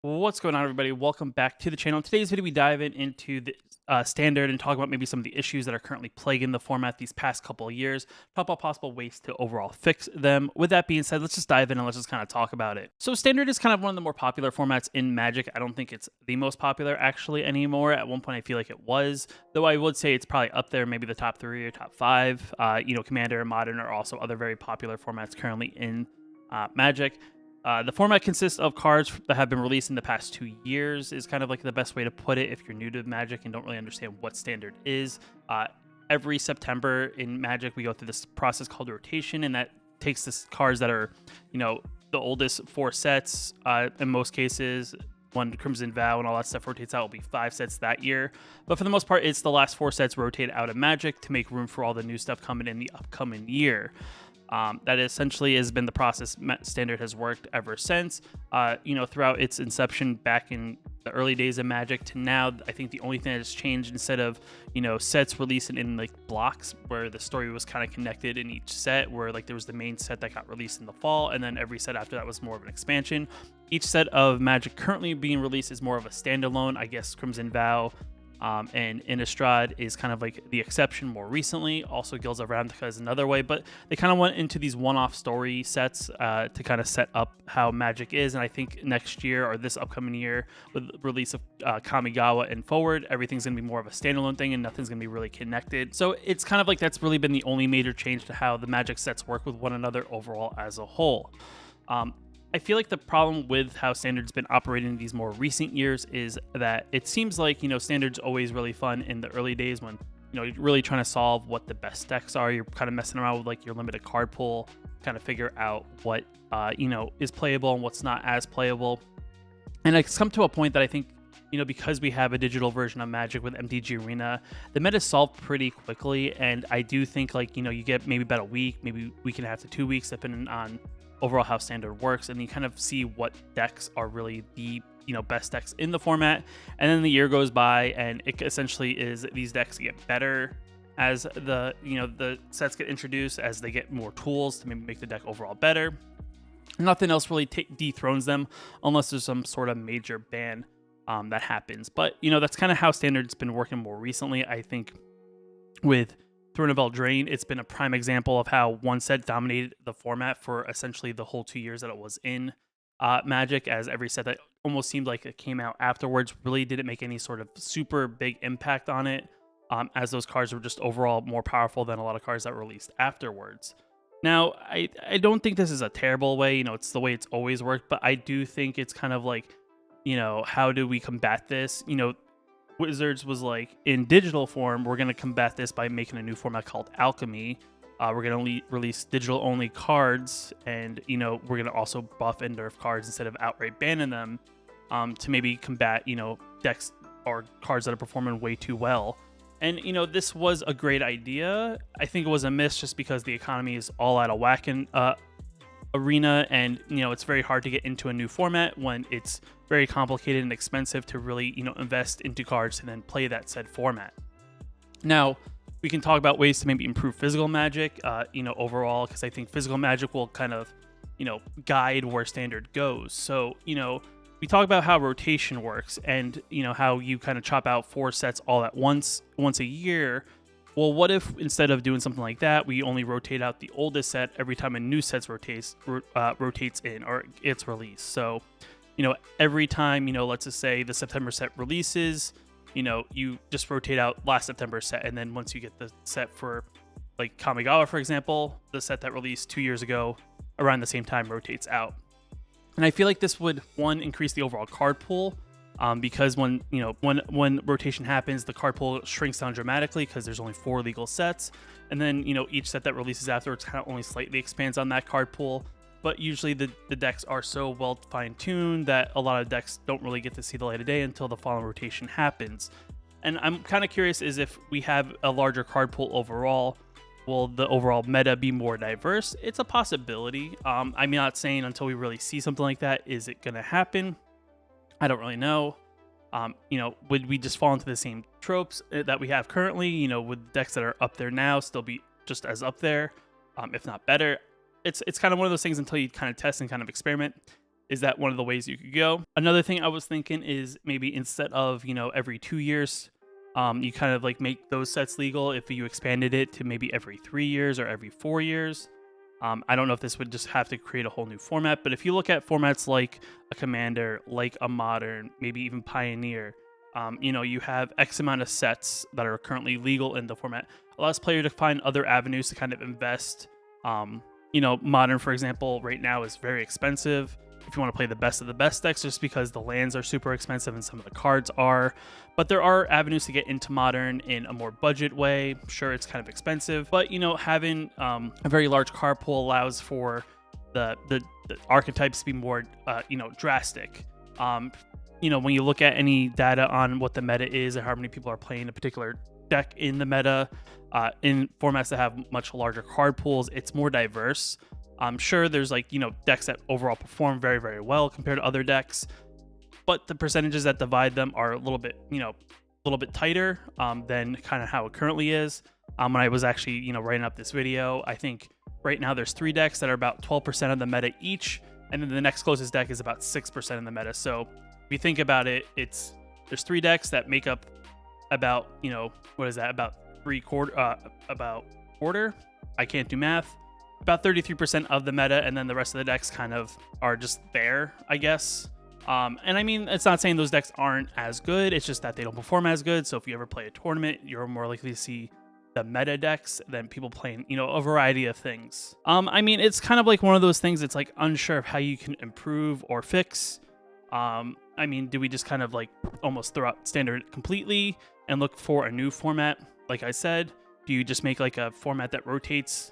What's going on, everybody? Welcome back to the channel. In today's video, we dive into the standard and talk about maybe some of the issues that are currently plaguing the format these past couple of years, talk about possible ways to overall fix them. With that being said, let's just dive in and let's just kind of talk about it. So standard is kind of one of the more popular formats in Magic. I don't think it's the most popular actually anymore. At one point, I feel like it was, though I would say it's probably up there, maybe the top 3 or top 5. Commander and Modern are also other very popular formats currently in Magic. The format consists of cards that have been released in the past 2 years, is kind of like the best way to put it if you're new to Magic and don't really understand what Standard is. Every September in Magic, we go through this process called rotation, and that takes this cards that are, the oldest 4 sets in most cases. When Crimson Vow and all that stuff rotates out, will be 5 sets that year. But for the most part, it's the last 4 sets rotate out of Magic to make room for all the new stuff coming in the upcoming year. That essentially has been the process Standard has worked ever since. Throughout its inception back in the early days of Magic to now, I think the only thing that has changed, instead of sets releasing in like blocks where the story was kind of connected in each set, where like there was the main set that got released in the fall, and then every set after that was more of an expansion. Each set of Magic currently being released is more of a standalone. I guess Crimson Vow and Innistrad is kind of like the exception more recently. Also, Guilds of Ravnica is another way, but they kind of went into these one-off story sets to kind of set up how Magic is. And I think next year or this upcoming year, with the release of Kamigawa and forward, everything's going to be more of a standalone thing and nothing's going to be really connected. So it's kind of like that's really been the only major change to how the Magic sets work with one another overall as a whole. I feel like the problem with how Standard's been operating in these more recent years is that it seems like, Standard's always really fun in the early days when, you're really trying to solve what the best decks are. You're kind of messing around with like your limited card pool, kind of figure out what, is playable and what's not as playable. And it's come to a point that I think, because we have a digital version of Magic with MTG Arena, the meta solved pretty quickly. And I do think like, you get maybe about a week, maybe week and a half to 2 weeks, depending on overall how Standard works, and you kind of see what decks are really the best decks in the format. And then the year goes by and it essentially is these decks get better as the sets get introduced, as they get more tools to maybe make the deck overall better. Nothing else really dethrones them unless there's some sort of major ban that happens. But that's kind of how Standard's been working more recently. I think with Throne of Eldraine, it's been a prime example of how one set dominated the format for essentially the whole 2 years that it was in Magic, as every set that almost seemed like it came out afterwards really didn't make any sort of super big impact on it, as those cards were just overall more powerful than a lot of cards that were released afterwards. Now, I don't think this is a terrible way, it's the way it's always worked, but I do think it's kind of like, how do we combat this? Wizards was like, in digital form, we're going to combat this by making a new format called Alchemy. We're going to release digital-only cards, and, we're going to also buff and nerf cards instead of outright banning them, to maybe combat, decks or cards that are performing way too well. And, this was a great idea. I think it was a miss just because the economy is all out of whack in Arena, and it's very hard to get into a new format when it's very complicated and expensive to really invest into cards and then play that said format. Now we can talk about ways to maybe improve physical Magic overall, because I think physical Magic will kind of guide where Standard goes. So we talk about how rotation works, and how you kind of chop out 4 sets all at once a year. Well, what if instead of doing something like that, we only rotate out the oldest set every time a new set rotates in or gets released? So, every time, let's just say the September set releases, you just rotate out last September set. And then once you get the set for like Kamigawa, for example, the set that released 2 years ago around the same time rotates out. And I feel like this would, one, increase the overall card pool. Because when rotation happens, the card pool shrinks down dramatically because there's only 4 legal sets, and then each set that releases afterwards kind of only slightly expands on that card pool. But usually the decks are so well fine-tuned that a lot of decks don't really get to see the light of day until the following rotation happens. And I'm kind of curious, is if we have a larger card pool overall, will the overall meta be more diverse? It's a possibility. I'm not saying until we really see something like that is it going to happen. I don't really know. Would we just fall into the same tropes that we have currently? Would decks that are up there now still be just as up there, if not better? It's kind of one of those things until you kind of test and kind of experiment. Is that one of the ways you could go? Another thing I was thinking is maybe instead of, every 2 years, you kind of like make those sets legal if you expanded it to maybe every 3 years or every 4 years. I don't know if this would just have to create a whole new format, but if you look at formats like a Commander, like a Modern, maybe even Pioneer, you have X amount of sets that are currently legal in the format. Allows players to find other avenues to kind of invest. Modern, for example, right now is very expensive if you want to play the best of the best decks, just because the lands are super expensive and some of the cards are. But there are avenues to get into Modern in a more budget way. Sure, it's kind of expensive, but having a very large card pool allows for the archetypes to be more drastic. When you look at any data on what the meta is and how many people are playing a particular deck in the meta, in formats that have much larger card pools, it's more diverse. I'm sure there's decks that overall perform very, very well compared to other decks, but the percentages that divide them are a little bit tighter than kind of how it currently is. When I was actually writing up this video, I think right now there's 3 decks that are about 12% of the meta each, and then the next closest deck is about 6% of the meta. So if you think about it, there's 3 decks that make up about about quarter. I can't do math. About 33% of the meta, and then the rest of the decks kind of are just there, I guess. And I mean, it's not saying those decks aren't as good, it's just that they don't perform as good. So if you ever play a tournament, you're more likely to see the meta decks than people playing, a variety of things. I mean, it's kind of like one of those things, it's like unsure of how you can improve or fix. I mean, do we just kind of like almost throw out Standard completely and look for a new format? Like I said, do you just make like a format that rotates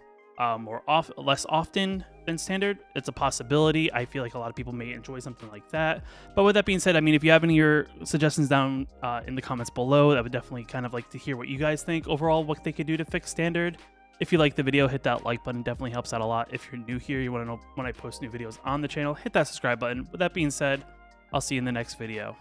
less often than Standard? It's a possibility. I feel like a lot of people may enjoy something like that. But with that being said, I mean, if you have any of your suggestions down in the comments below, I would definitely kind of like to hear what you guys think overall, what they could do to fix Standard. If you like the video, hit that like button. Definitely helps out a lot. If you're new here, you want to know when I post new videos on the channel, hit that subscribe button. With that being said, I'll see you in the next video.